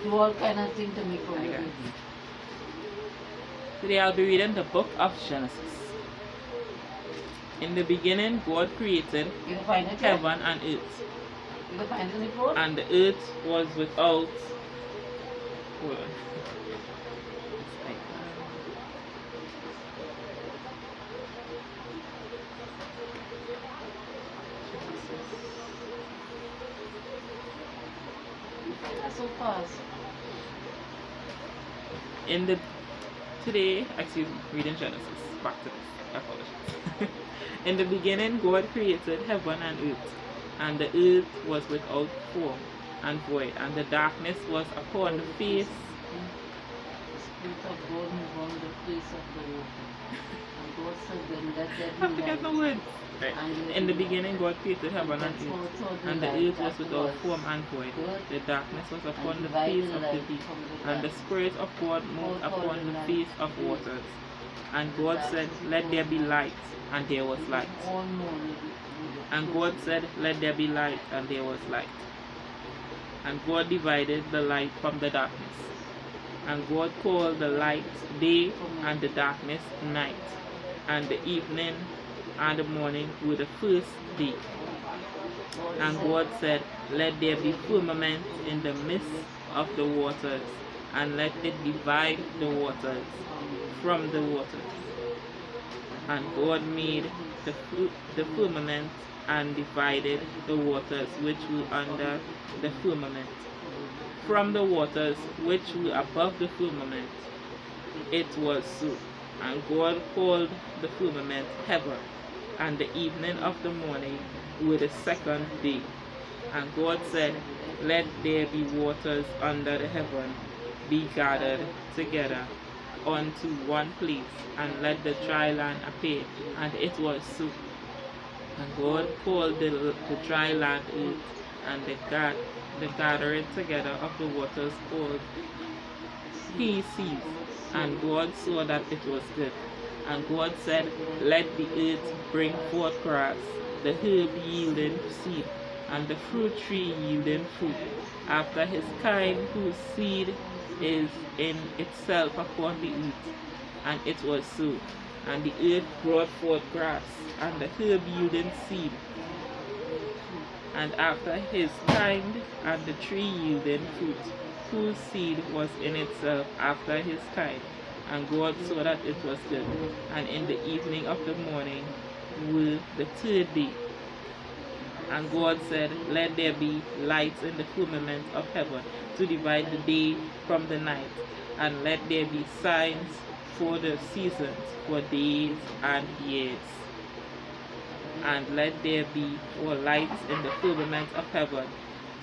do all kind of things to make a I got living. it. Today I'll be reading the book of Genesis. In the beginning, God created You can find it here? heaven and earth, You can find it in the phone? and the earth was without. Hold on. It's like, That's so fast. in the today, actually reading Genesis. Back to this. I apologize. In the beginning, God created heaven and earth, and the earth was without form and void, and the darkness was upon the face. The Spirit of God moved on the face of the water. And God said, then let there I be forget the light. words. Right. In the beginning, God created heaven and That's how earth, it was and the light. earth was That without was form and void. good. The darkness was upon And the face divided of the light deep, from the and the darkness. Spirit of God moved God called upon the the light face of day. waters. And The God said, darkness let there be before light, and there was night. light. All morning with the And truth. God said, let there be light, and there was light. And God divided the light from the darkness. And God called the light day, and the darkness night. And the evening and the morning were the first day. And God said, let there be firmament in the midst of the waters, and let it divide the waters from the waters. And God made the firmament and divided the waters which were under the firmament from the waters which were above the firmament. It was so. And God called the firmament heaven, and the evening of the morning were the second day. And God said, let there be waters under the heaven be gathered together unto one place, and let the dry land appear. And it was so. And God called the dry land earth, and the gathering together of the waters called he sees. And God saw that it was good. And God said, let the earth bring forth grass, the herb yielding seed, and the fruit tree yielding fruit, after his kind, whose seed is in itself upon the earth. And it was so. And the earth brought forth grass, and the herb yielding seed, and after his kind, and the tree yielding fruit, whose seed was in itself after his kind. And God saw that it was good. And in the evening of the morning were the third day. And God said, let there be lights in the firmament of heaven to divide the day from the night, and let there be signs for the seasons, for days and years. And let there be for lights in the firmament of heaven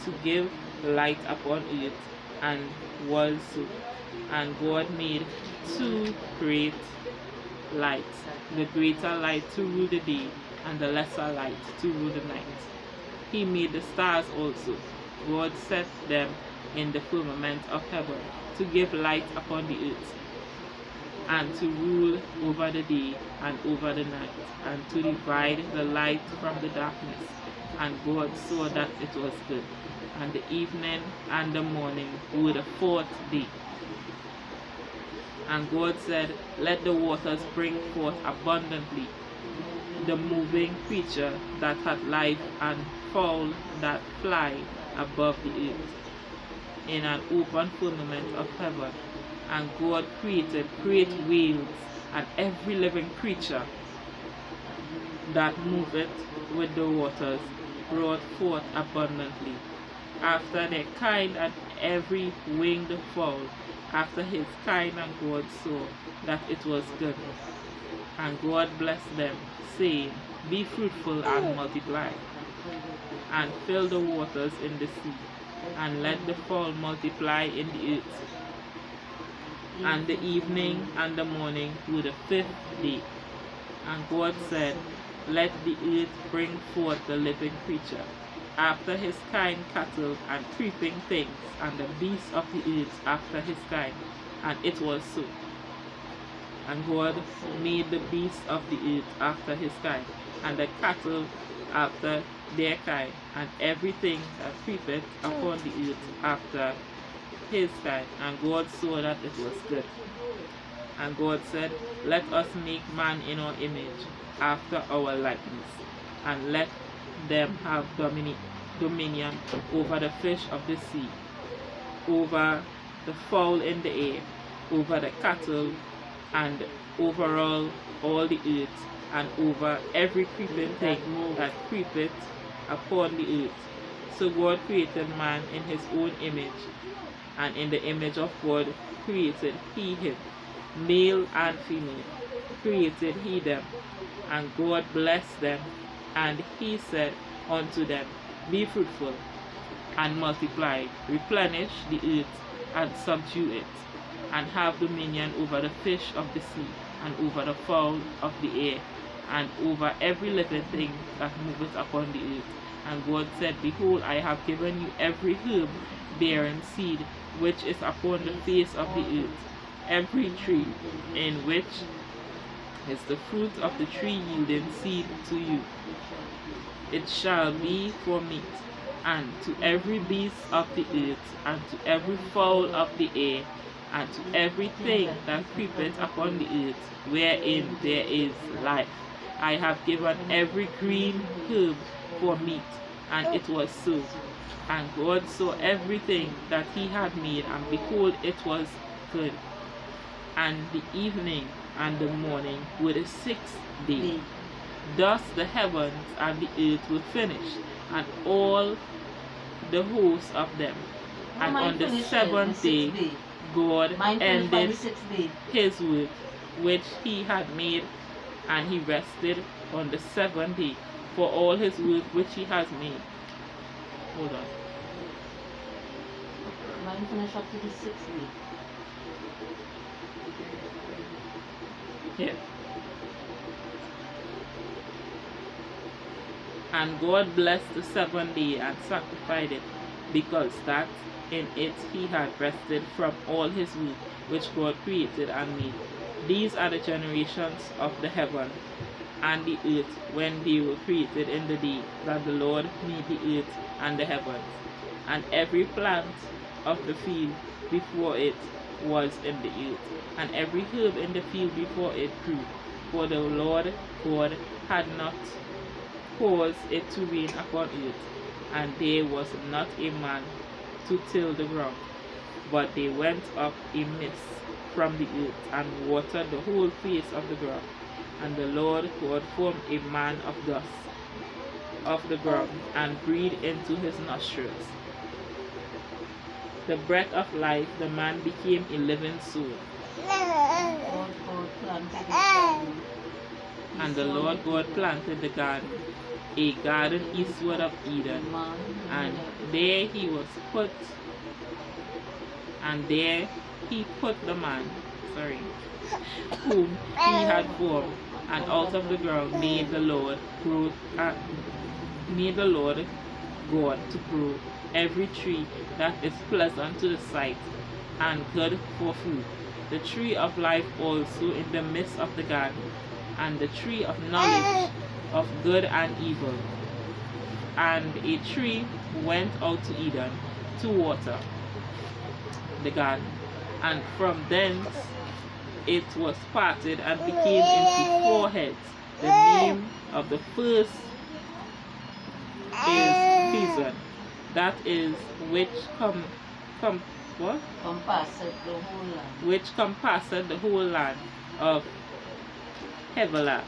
to give light upon earth. And was so. And God made two great lights, the greater light to rule the day, and the lesser light to rule the night. He made the stars also. God set them in the firmament of heaven to give light upon the earth, and to rule over the day and over the night, and to divide the light from the darkness. And God saw that it was good. And the evening and the morning were the fourth day. And God said, let the waters bring forth abundantly the moving creature that hath life, and fowl that fly above the earth, in an open firmament of heaven. And God created great whales, and every living creature that moveth with the waters brought forth abundantly, after their kind, and every winged fowl after his kind. And God saw that it was good. And God blessed them, saying, be fruitful and multiply, and fill the waters in the sea, and let the fowl multiply in the earth. And the evening and the morning were the fifth day. And God said, let the earth bring forth the living creature, after his kind, cattle and creeping things, and the beasts of the earth after his kind. And it was so. And God made the beasts of the earth after his kind, and the cattle after their kind, and everything that creepeth upon the earth after his time, and God saw that it was good. And God said, let us make man in our image, after our likeness, and let them have dominion over the fish of the sea, over the fowl in the air, over the cattle, and over all the earth, and over every creeping thing that creepeth upon the earth. So God created man in his own image, and in the image of God created he him, male and female created he them. And God blessed them, and he said unto them, be fruitful, and multiply, replenish the earth, and subdue it, and have dominion over the fish of the sea, and over the fowl of the air, and over every living thing that moveth upon the earth. And God said, behold, I have given you every herb bearing seed which is upon the face of the earth, every tree in which is the fruit of the tree yielding seed to you. It shall be for meat, and to every beast of the earth, and to every fowl of the air, and to everything that creepeth upon the earth, wherein there is life. I have given every green herb for meat. And it was so. And God saw everything that he had made, and behold, it was good. And the evening and the morning were the sixth day. Thus the heavens and the earth were finished, and all the hosts of them. And on the seventh day God ended his work which he had made, and he rested on the seventh day for all his work which he has made. Hold on. Mine finished up to the 6th day. Yeah. And God blessed the seventh day and sanctified it, because that in it he had rested from all his work which God created and made. These are the generations of the heaven and the earth when they were created in the day that the Lord made the earth and the heavens. And every plant of the field before it was in the earth, and every herb in the field before it grew. For the Lord God had not caused it to rain upon earth, and there was not a man to till the ground. But they went up a mist from the earth, and watered the whole face of the ground. And the Lord God formed a man of dust of the ground, and breathed into his nostrils the breath of life. The man became a living soul. And the Lord God planted the garden, a garden eastward of Eden, and there he put the man, whom he had formed. And out of the ground made the Lord God to grow every tree that is pleasant to the sight, and good for food, the tree of life also in the midst of the garden, and the tree of knowledge of good and evil. And a tree went out to Eden to water the garden, and from thence it was parted and became into 4 heads. The name of the first is Pison, that is which compasseth the whole land of Havilah,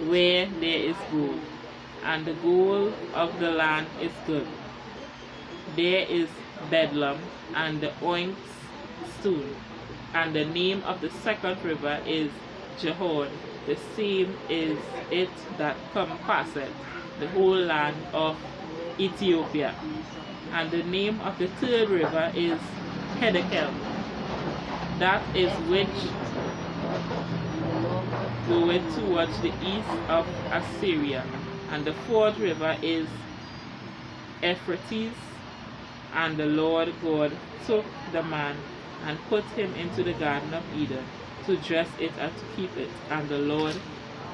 where there is gold, and the gold of the land is good. There is Bedlam and the onyx stone. And the name of the second river is Jehon. The same is it that compasseth the whole land of Ethiopia. And the name of the third river is Hiddekel, that is which goeth towards the east of Assyria. And the fourth river is Euphrates. And the Lord God took the man and put him into the garden of Eden to dress it and to keep it. And the Lord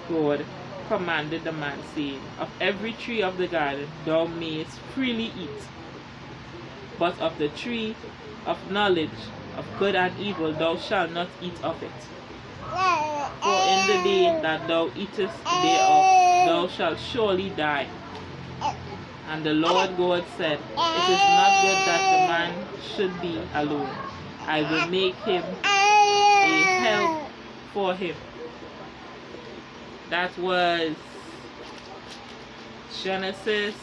God commanded the man, saying, of every tree of the garden thou mayest freely eat, But of the tree of knowledge of good and evil thou shalt not eat of it. For in the day that thou eatest thereof, thou shalt surely die. And the Lord God said, It is not good that the man should be alone. I will make him a help for him. That was Genesis,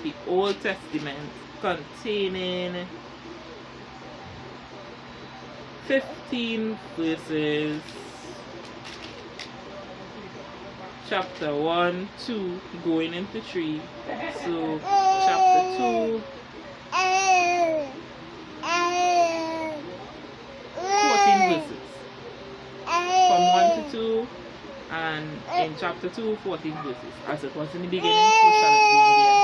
the Old Testament, containing 15 verses. Chapter 1, 2, going into 3. So, chapter 2, 14 verses. From 1 to 2, and in chapter 2, 14 verses. As it was in the beginning, so shall it be in the end.